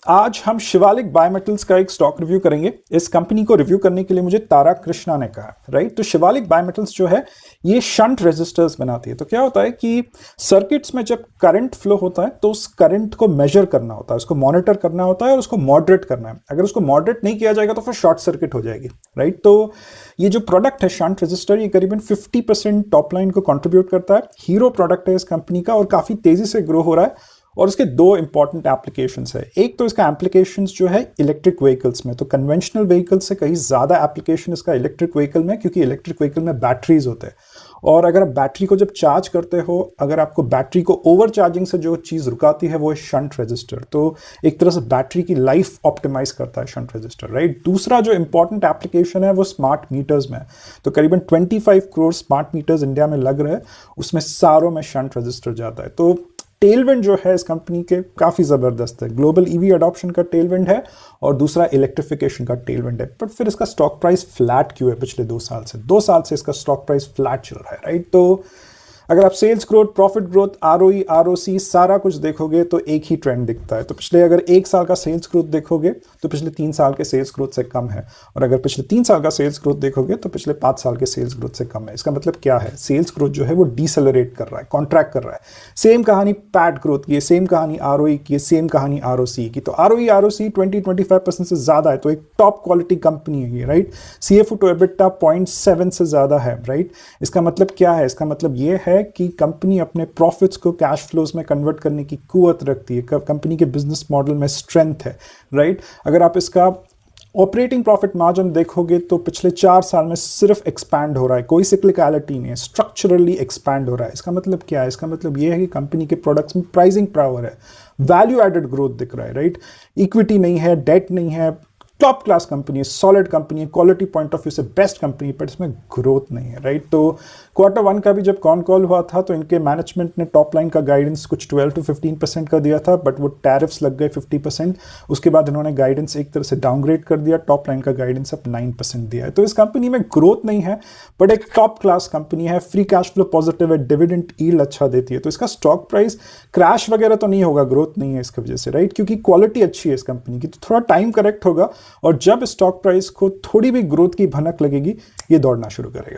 आज हम शिवालिक बायोमेटल्स का एक स्टॉक रिव्यू करेंगे। इस कंपनी को रिव्यू करने के लिए मुझे तारा कृष्णा ने कहा, राइट। तो शिवालिक बायोमेटल्स जो है ये शंट रेजिस्टर्स बनाती है। तो क्या होता है कि सर्किट्स में जब करंट फ्लो होता है तो उस करंट को मेजर करना होता है, उसको मॉनिटर करना होता है और उसको मॉडरेट करना है। अगर उसको मॉडरेट नहीं किया जाएगा तो फिर शॉर्ट सर्किट हो जाएगी, राइट। तो ये जो प्रोडक्ट है शंट रेजिस्टर, ये करीबन 50% टॉप लाइन को कंट्रीब्यूट करता है। हीरो प्रोडक्ट है इस कंपनी का और काफी तेजी से ग्रो हो रहा है। और उसके दो इंपॉर्टेंट एप्लीकेशंस है। एक तो इसका एप्लीकेशंस जो है इलेक्ट्रिक व्हीकल्स में, तो कन्वेंशनल व्हीकल से कहीं ज़्यादा एप्लीकेशन इसका इलेक्ट्रिक व्हीकल में, क्योंकि इलेक्ट्रिक व्हीकल में बैटरीज होते हैं। और अगर आप बैटरी को जब चार्ज करते हो, अगर आपको बैटरी को ओवर चार्जिंग से जो चीज़ रुकाती है वो है शंट रेजिस्टर। तो एक तरह से बैटरी की लाइफ ऑप्टिमाइज करता है शंट रेजिस्टर, राइट। दूसरा जो इंपॉर्टेंट एप्लीकेशन है वो स्मार्ट मीटर्स में। तो करीबन 25 करोड़ स्मार्ट मीटर्स इंडिया में लग रहे हैं, उसमें सारों में शंट रेजिस्टर जाता है। तो टेलविंड जो है इस कंपनी के काफ़ी ज़बरदस्त है। ग्लोबल ईवी अडॉप्शन का टेलविंड है और दूसरा इलेक्ट्रिफिकेशन का टेलविंड है। बट फिर इसका स्टॉक प्राइस फ्लैट क्यों है पिछले 2 साल से? 2 साल से इसका स्टॉक प्राइस फ्लैट चल रहा है, राइट। तो अगर आप sales growth, profit growth, ROE, ROC सारा कुछ देखोगे तो एक ही ट्रेंड दिखता है। तो पिछले अगर 1 साल का सेल्स ग्रोथ देखोगे तो पिछले 3 साल के सेल्स ग्रोथ से कम है, और अगर पिछले 3 साल का सेल्स ग्रोथ देखोगे तो पिछले 5 साल के सेल्स ग्रोथ से कम है। इसका मतलब क्या है? सेल्स ग्रोथ जो है वो डिसेलरेट कर रहा है, कॉन्ट्रैक्ट कर रहा है। सेम कहानी पैट ग्रोथ की है, सेम कहानी आरओई की है, सेम कहानी आरओसी की। तो आरओई, आरओसी 20-25% से ज्यादा है, तो एक टॉप क्वालिटी कंपनी है ये, राइट। सीएफओ टू एबिटा 0.7 से ज्यादा है, राइट। इसका मतलब क्या है? इसका मतलब ये है कि कंपनी अपने प्रॉफिट्स को कैश फ्लोज में कन्वर्ट करने की कुवत रखती है। कंपनी के बिजनेस मॉडल में स्ट्रेंथ है, राइट। अगर आप इसका ऑपरेटिंग प्रॉफिट मार्जिन देखोगे तो पिछले 4 साल में सिर्फ एक्सपैंड हो रहा है, कोई सिक्लिकलिटी नहीं है, स्ट्रक्चरली एक्सपैंड हो रहा है। इसका मतलब क्या है? इसका मतलब यह है कि कंपनी के प्रोडक्ट्स में प्राइसिंग पावर है, वैल्यू एडेड ग्रोथ दिख रहा है, राइट। इक्विटी नहीं है, डेट नहीं है, टॉप क्लास कंपनी है, सॉलिड कंपनी है, क्वालिटी पॉइंट ऑफ व्यू से बेस्ट कंपनी है, पर इसमें ग्रोथ नहीं है, राइट। तो Q1 का भी जब कॉल हुआ था तो इनके मैनेजमेंट ने टॉप लाइन का गाइडेंस कुछ 12-15% का दिया था, बट वो टैरिफ्स लग गए 50%। उसके बाद इन्होंने गाइडेंस एक तरह से डाउनग्रेड कर दिया, टॉप लाइन का गाइडेंस अब 9% दिया है। तो इस कंपनी में ग्रोथ नहीं है, बट एक टॉप क्लास कंपनी है, फ्री कैश फ्लो पॉजिटिव है, डिविडेंड यील्ड अच्छा देती है। तो इसका स्टॉक प्राइस क्रैश वगैरह तो नहीं होगा, ग्रोथ नहीं है इसकी वजह से, राइट, क्योंकि क्वालिटी अच्छी है इस कंपनी की। तो थोड़ा टाइम करेक्ट होगा और जब स्टॉक प्राइस को थोड़ी भी ग्रोथ की भनक लगेगी ये दौड़ना शुरू करेगा।